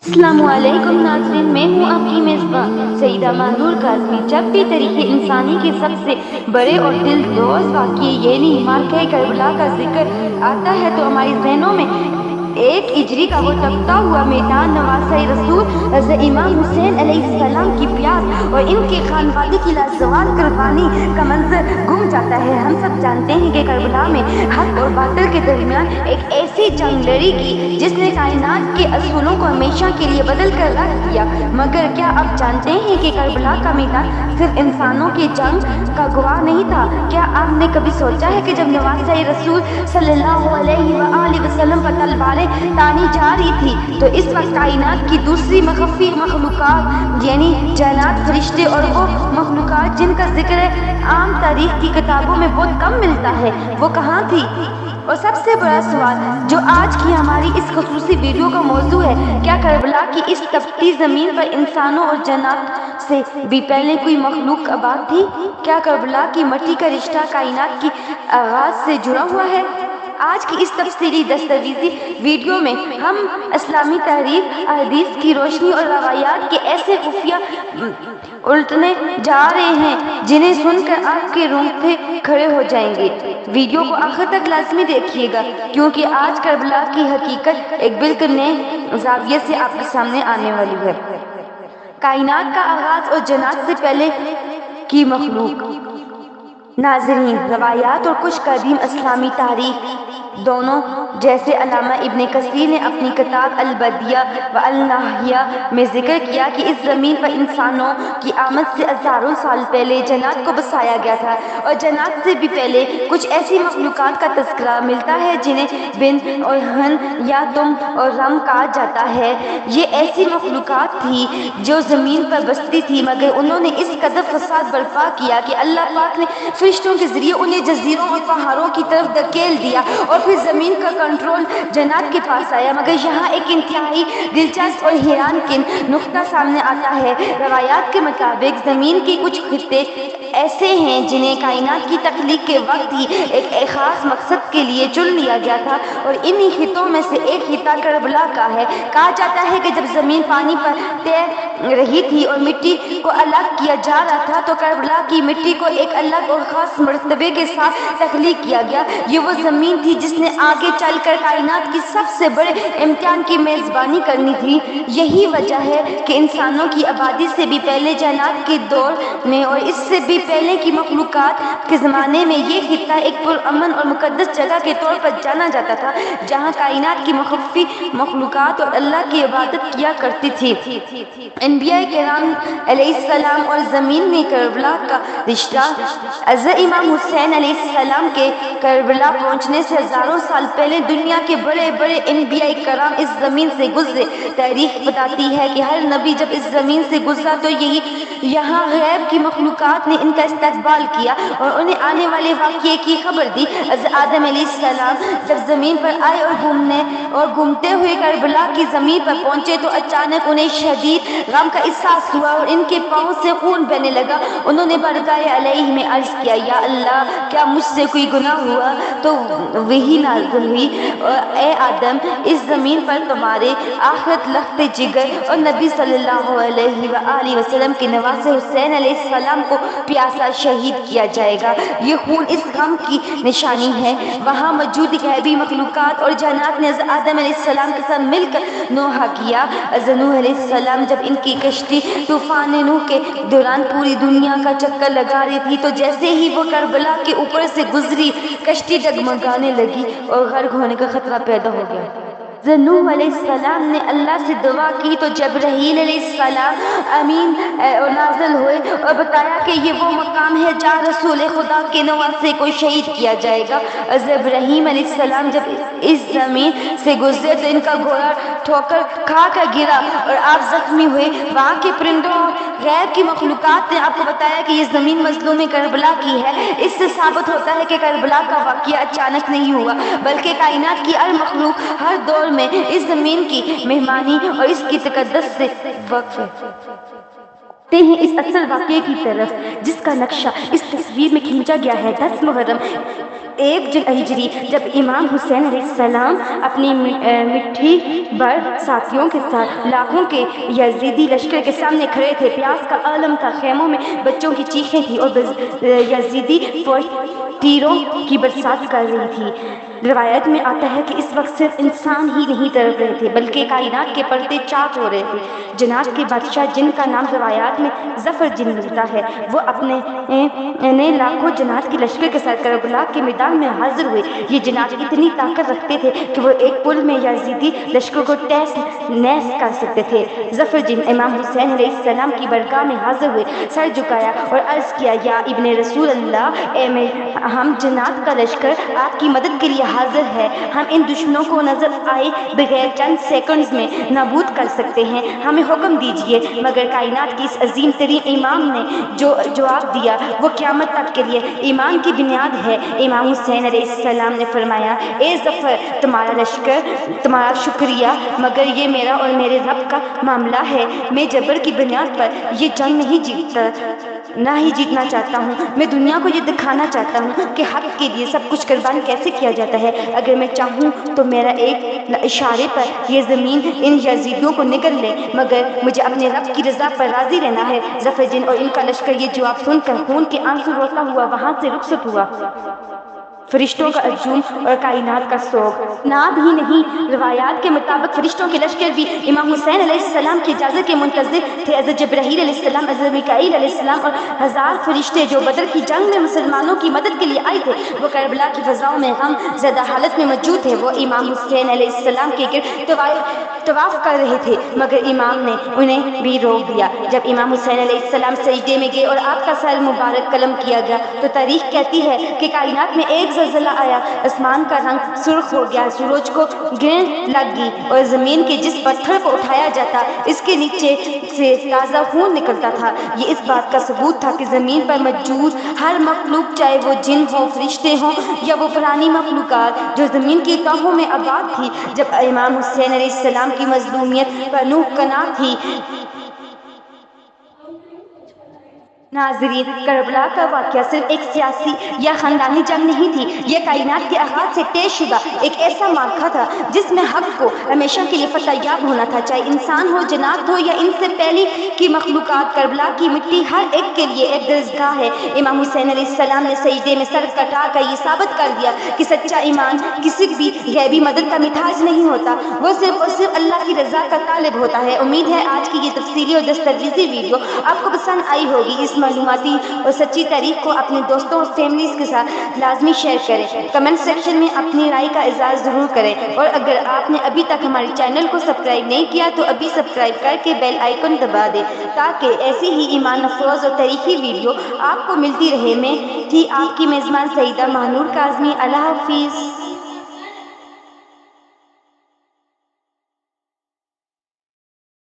السلام علیکم ناظرین، میں ہوں آپ کی میزبان سیدہ مانور کاظمی۔ جب بھی تاریخ انسانی کے سب سے بڑے اور دلسوز واقعے یعنی معرکہ کربلا کا ذکر آتا ہے تو ہمارے ذہنوں میں ایک ہجری کا وہ تپتا ہوا میدان، نواسۂ رسول حضرت امام حسین علیہ السلام کی پیاس اور ان کے خانوادے کی لازوال قربانی کا منظر گم جاتا ہے۔ ہم سب جانتے ہیں کہ کربلا میں حق اور باطل کے درمیان ایک ایسی جنگ لڑی گئی جس نے کائنات کے اصولوں کو ہمیشہ کے لیے بدل کر رکھ دیا۔ مگر کیا آپ جانتے ہیں کہ کربلا کا میدان صرف انسانوں کی جنگ کا گواہ نہیں تھا؟ کیا آپ نے کبھی سوچا ہے کہ جب نواسۂ رسول صلی اللہ علیہ وآلہ وسلم پر تلواریں تانی جا رہی تھی تو اس وقت کائنات کی دوسری مخفی مخلوقات یعنی جنات، فرشتے اور وہ مخلوقات جن کا ذکر عام تاریخ کی کتابوں میں بہت کم ملتا ہے، وہ کہاں تھی؟ اور سب سے بڑا سوال جو آج کی ہماری اس خصوصی ویڈیو کا موضوع ہے، کیا کربلا کی اس تپتی زمین پر انسانوں اور جنات سے بھی پہلے کوئی مخلوق آباد تھی؟ کیا کربلا کی مٹی کا رشتہ کائنات کی آغاز سے جڑا ہوا ہے؟ آج کی اس تفصیلی دستاویزی ویڈیو میں ہم اسلامی تاریخ، احادیث کی روشنی اور روایات کے ایسے خفیہ الٹنے جا رہے ہیں جنہیں سن کر آپ کے رونگٹے کھڑے ہو جائیں گے۔ ویڈیو کو آخر تک لازمی دیکھیے گا کیونکہ آج کربلا کی حقیقت ایک بالکل نئے زاویے سے آپ کے سامنے آنے والی ہے۔ کائنات کا آغاز اور جنات سے پہلے کی مخلوق۔ ناظرین، روایات اور کچھ قدیم اسلامی تاریخ دونوں، جیسے علامہ ابن کثیر نے اپنی کتاب البدیہ والنہایہ میں ذکر کیا کہ اس زمین پر انسانوں کی آمد سے ہزاروں سال پہلے جنات کو بسایا گیا تھا، اور جنات سے بھی پہلے کچھ ایسی مخلوقات کا تذکرہ ملتا ہے جنہیں بن اور ہن یا تم اور رم کہا جاتا ہے۔ یہ ایسی مخلوقات تھی جو زمین پر بستی تھی، مگر انہوں نے اس قدر فساد برپا کیا کہ اللہ پاک نے فرشتوں کے ذریعے انہیں جزیروں اور پہاڑوں کی طرف دھکیل دیا اور پھر زمین کا کنٹرول جنات کے پاس آیا۔ مگر یہاں ایک انتہائی دلچسپ اور حیران کن نقطہ سامنے آتا ہے۔ روایات کے مطابق زمین کے کچھ خطے ایسے ہیں جنہیں کائنات کی تخلیق کے وقت ہی ایک خاص مقصد کے لیے چن لیا گیا تھا، اور انہی خطوں میں سے ایک خطہ کربلا کا ہے۔ کہا جاتا ہے کہ جب زمین پانی پر تیر رہی تھی اور مٹی کو الگ کیا جا رہا تھا تو کربلا کی مٹی کو ایک الگ اور خاص مرتبے کے ساتھ تخلیق کیا گیا۔ یہ وہ زمین تھی جس نے آگے چل کر کائنات کی سب سے بڑے امتحان کی میزبانی کرنی تھی۔ یہی وجہ ہے کہ انسانوں کی آبادی سے بھی پہلے جنات کے دور میں اور اس سے بھی پہلے کی مخلوقات کے زمانے میں یہ خطہ ایک پرامن اور مقدس جگہ کے طور پر جانا جاتا تھا جہاں کائنات کی مخفی مخلوقات اور اللہ کی عبادت کیا کرتی تھی۔ انبیاء کرام علیہ السلام اور زمین میں کربلا کا رشتہ۔ حضرت امام حسین علیہ السلام کے کربلا پہنچنے سے ہزاروں سال پہلے دنیا کے بڑے بڑے انبیاء کرام اس زمین سے گزرے۔ تاریخ بتاتی ہے کہ ہر نبی جب اس زمین سے گزرا تو یہاں غیب کی مخلوقات نے ان کا استقبال کیا اور انہیں آنے والے واقعے کی خبر دی۔ حضرت آدم علیہ السلام جب زمین پر آئے اور گھومتے ہوئے کربلا کی زمین پر پہنچے تو اچانک انہیں شدید غم کا احساس ہوا اور ان کے پاؤں سے خون بہنے لگا۔ انہوں نے بارگاہ الہی میں عرض کیا، یا اللہ، کیا مجھ سے کوئی گناہ ہوا؟ تو وہی نازل ہوئی، اے آدم، اس زمین پر تمہارے آخرت لخت جگر اور نبی صلی اللہ علیہ وآلہ وسلم کے نواسے حسین علیہ السلام کو پیاسا شہید کیا جائے گا۔ یہ خون اس غم کی نشانی ہے۔ وہاں موجود غیبی مخلوقات اور جنات نے حضرت آدم علیہ السلام کے ساتھ مل کر نوحہ کیا۔ حضرت نوح علیہ السلام جب ان کی کشتی طوفان نوح کے دوران پوری دنیا کا چکر لگا رہی تھی تو جیسے ہی وہ کربلا کے اوپر سے گزری، کشتی ڈگمگانے لگی اور غرق ہونے کا خطرہ پیدا ہو گیا۔ حضرت نوح علیہ السلام نے اللہ سے دعا کی تو جبرائیل علیہ السلام امین نازل ہوئے اور بتایا کہ یہ وہ مقام ہے جہاں رسول خدا کے نواسے کو شہید کیا جائے گا۔ حضرت ابراہیم علیہ السلام جب اس زمین سے گزرے تو ان کا گھوڑا ٹھوکر کھا کر گرا اور آپ زخمی ہوئے۔ وہاں کے پرندوں اور غیب کی مخلوقات نے آپ کو بتایا کہ یہ زمین مظلوم کربلا کی ہے۔ اس سے ثابت ہوتا ہے کہ کربلا کا واقعہ اچانک نہیں ہوا بلکہ کائنات کی ہر مخلوق ہر دور میں اس زمین کی مہمانی اور اس کی تقدس سے واقف ہے۔ ہیں اس اصل واقعے کی طرف جس کا نقشہ اس تصویر میں کھینچا گیا ہے۔ 10 محرم 1 ہجری جب امام حسین علیہ السلام اپنی مٹھی بھر ساتھیوں کے ساتھ لاکھوں کے یزیدی لشکر کے سامنے کھڑے تھے، پیاس کا عالم تھا، خیموں میں بچوں کی چیخیں تھیں اور یزیدی فوج تیروں کی برسات کر رہی تھی۔ روایت میں آتا ہے کہ اس وقت صرف انسان ہی نہیں تڑپ رہے تھے بلکہ کائنات کے پردے چاک ہو رہے تھے۔ جنات کے بادشاہ جن کا نام روایات میں ظفر جن ملتا ہے، وہ اپنے لاکھوں جنات کے لشکر کے ساتھ کربلا کے میدان میں حاضر ہوئے۔ یہ جنات اتنی طاقت رکھتے تھے کہ وہ ایک پل میں یزیدی لشکر کو تہس نہس کر سکتے تھے۔ ظفر جن امام حسین علیہ السلام کی بارگاہ میں حاضر ہوئے، سر جھکایا اور عرض کیا، یا ابن رسول اللہ، ہم جنات کا لشکر آپ کی مدد کے لیے حاضر ہے۔ ہم ان دشمنوں کو نظر آئے بغیر چند سیکنڈز میں نابود کر سکتے ہیں، ہمیں حکم دیجیے۔ مگر کائنات کے اس عظیم ترین امام نے جو جواب دیا وہ قیامت تک کے لیے ایمان کی بنیاد ہے۔ امام حسین علیہ السلام نے فرمایا، اے ظفر، تمہارا لشکر تمہارا شکریہ، مگر یہ میرا اور میرے رب کا معاملہ ہے۔ میں جبر کی بنیاد پر یہ جنگ نہیں جیتنا چاہتا ہوں۔ میں دنیا کو یہ دکھانا چاہتا ہوں کہ حق کے لیے سب کچھ قربان کیسے کیا جاتا ہے۔ اگر میں چاہوں تو میرا ایک اشارے پر یہ زمین ان یزیدیوں کو نگل لے، مگر مجھے اپنے رب کی رضا پر راضی رہنا ہے۔ ظفر جن اور ان کا لشکر یہ جواب سن کر خون کے آنسو روتا ہوا وہاں سے رخصت ہوا۔ فرشتوں کا ہجوم اور کائنات کا سوگ۔ ناب ہی نہیں، روایات کے مطابق فرشتوں کے لشکر بھی امام حسین علیہ السلام کی اجازت کے منتظر تھے۔ حضرت جبرائیل علیہ السلام، حضرت میکائیل علیہ السلام اور ہزار فرشتے جو بدر کی جنگ میں مسلمانوں کی مدد کے لیے آئے تھے، وہ کربلا کی فضاؤں میں غم زدہ حالت میں موجود تھے۔ وہ امام حسین علیہ السلام کے گرد طواف کر رہے تھے، مگر امام نے انہیں بھی روک دیا۔ جب امام حسین علیہ السلام سجدے میں گئے اور آپ کا سر مبارک قلم کیا گیا تو تاریخ کہتی ہے کہ کائنات میں ایک زلزلہ آیا، آسمان کا رنگ سرخ ہو گیا، سورج کو گرہن لگ گئی اور زمین کے جس پتھر کو اٹھایا جاتا اس کے نیچے سے تازہ خون نکلتا تھا۔ یہ اس بات کا ثبوت تھا کہ زمین پر موجود ہر مخلوق، چاہے وہ جن ہوں، فرشتے ہوں یا وہ پرانی مخلوقات جو زمین کی تہوں میں آباد تھی، جب امام حسین علیہ السلام کی مظلومیت پر نوح کنا تھی۔ ناظرین، کربلا کا واقعہ صرف ایک سیاسی یا خاندانی جنگ نہیں تھی، یہ کائنات کے آغاز سے طے شدہ ایک ایسا معرکہ تھا جس میں حق کو ہمیشہ کے لیے فتح یاب ہونا تھا، چاہے انسان ہو، جنات ہو یا ان سے پہلے کی مخلوقات۔ کربلا کی مٹی ہر ایک کے لیے ایک درسگاہ ہے۔ امام حسین علیہ السلام نے سجدے میں سر کٹا کر یہ ثابت کر دیا کہ سچا ایمان کسی بھی غیبی مدد کا محتاج نہیں ہوتا، وہ صرف اور صرف اللہ کی رضا کا طالب ہوتا ہے۔ امید ہے آج کی یہ تفصیلی اور دستاویزی ویڈیو آپ کو پسند آئی ہوگی۔ اس معلوماتی اور سچی تاریخ کو اپنے دوستوں اور فیملیز کے ساتھ لازمی شیئر کریں۔ کمنٹ سیکشن میں اپنی رائے کا اظہار ضرور کریں، اور اگر آپ نے ابھی تک ہمارے چینل کو سبسکرائب نہیں کیا تو ابھی سبسکرائب کر کے بیل آئیکن دبا دیں تاکہ ایسی ہی ایمان افروز اور تاریخی ویڈیو آپ کو ملتی رہے۔ میں تھی آپ کی میزبان سعیدہ ماہنور کاظمی۔ اللہ حافظ۔